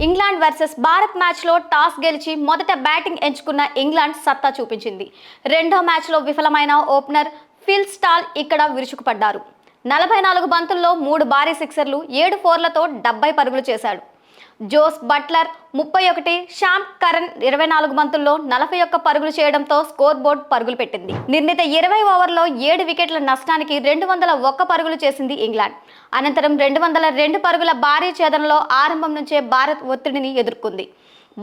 England versus Bharat మ్యాచ్లో toss గెలిచి మొదట బ్యాటింగ్ ఎంచుకున్న ఇంగ్లాండ్ సత్తా చూపించింది. రెండో మ్యాచ్లో విఫలమైన ఓపెనర్ ఫిల్ స్టాల్ ఇక్కడ విరుచుకుపడ్డారు. 44 బంతుల్లో 3 భారీ సిక్సర్లు, 7 ఫోర్లతో 70 పరుగులు చేశాడు. జోస్ బట్లర్ 31, శ్యామ్ కరణ్ 24 బంతుల్లో 41 పరుగులు చేయడంతో స్కోర్ బోర్డ్ పరుగులు పెట్టింది. నిర్ణీత 20 ఓవర్లో 7 వికెట్ల నష్టానికి 201 పరుగులు చేసింది ఇంగ్లాండ్. అనంతరం 202 పరుగుల భారీ ఛేదనలో ఆరంభం నుంచే భారత్ ఒత్తిడిని ఎదుర్కొంది.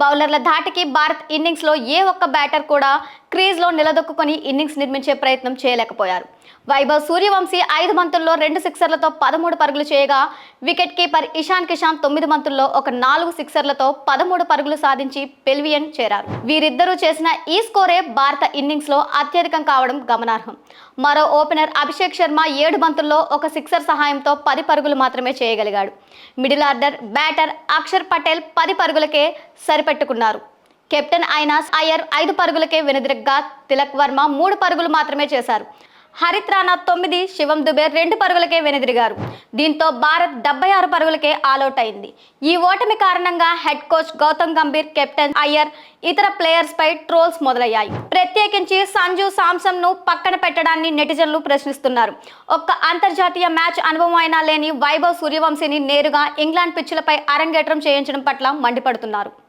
బౌలర్ల ధాటికి భారత్ ఇన్నింగ్స్లో ఏ ఒక్క బ్యాటర్ కూడా క్రీజ్లో నిలదొక్కుని ఇన్నింగ్స్ నిర్మించే ప్రయత్నం చేయలేకపోయారు. వైభవ్ సూర్యవంశీ 5 బంతుల్లో 2 సిక్సర్లతో 13 పరుగులు చేయగా, వికెట్ కీపర్ ఇషాన్ కిషాన్ 9 బంతుల్లో 4 సిక్సర్లతో 13 పరుగులు సాధించి పెవిలియన్ చేరారు. వీరిద్దరూ చేసిన ఈ స్కోరే భారత ఇన్నింగ్స్లో అత్యధికం కావడం గమనార్హం. మరో ఓపెనర్ అభిషేక్ శర్మ 7 బంతుల్లో 1 సిక్సర్ సహాయంతో 10 పరుగులు మాత్రమే చేయగలిగాడు. Middle order batter Akshar Patel 10 పరుగులకే సరిపెట్టుకున్నారు. కెప్టెన్ ఐనాస్ అయ్యర్ 5 పరుగులకే వెనుదిరగ్గా, తిలక్ వర్మ 3 పరుగులు మాత్రమే చేశారు. హరిత్ రాణా 9, శివం దుబే 2 పరుగులకే వెనుదిరిగారు. దీంతో భారత్ 76 పరుగులకే ఆలౌట్ అయింది. ఈ ఓటమి కారణంగా head coach Gautam Gambhir, captain Iyer, ఇతర ప్లేయర్స్ పై ట్రోల్స్ మొదలయ్యాయి. ప్రత్యేకించి సంజు సామ్సన్ ను పక్కన పెట్టడాన్ని నెటిజన్లు ప్రశ్నిస్తున్నారు. ఒక్క అంతర్జాతీయ మ్యాచ్ అనుభవం అయినా లేని వైభవ్ సూర్యవంశీని నేరుగా ఇంగ్లాండ్ పిచ్లపై అరంగేట్రం చేయించడం పట్ల మండిపడుతున్నారు.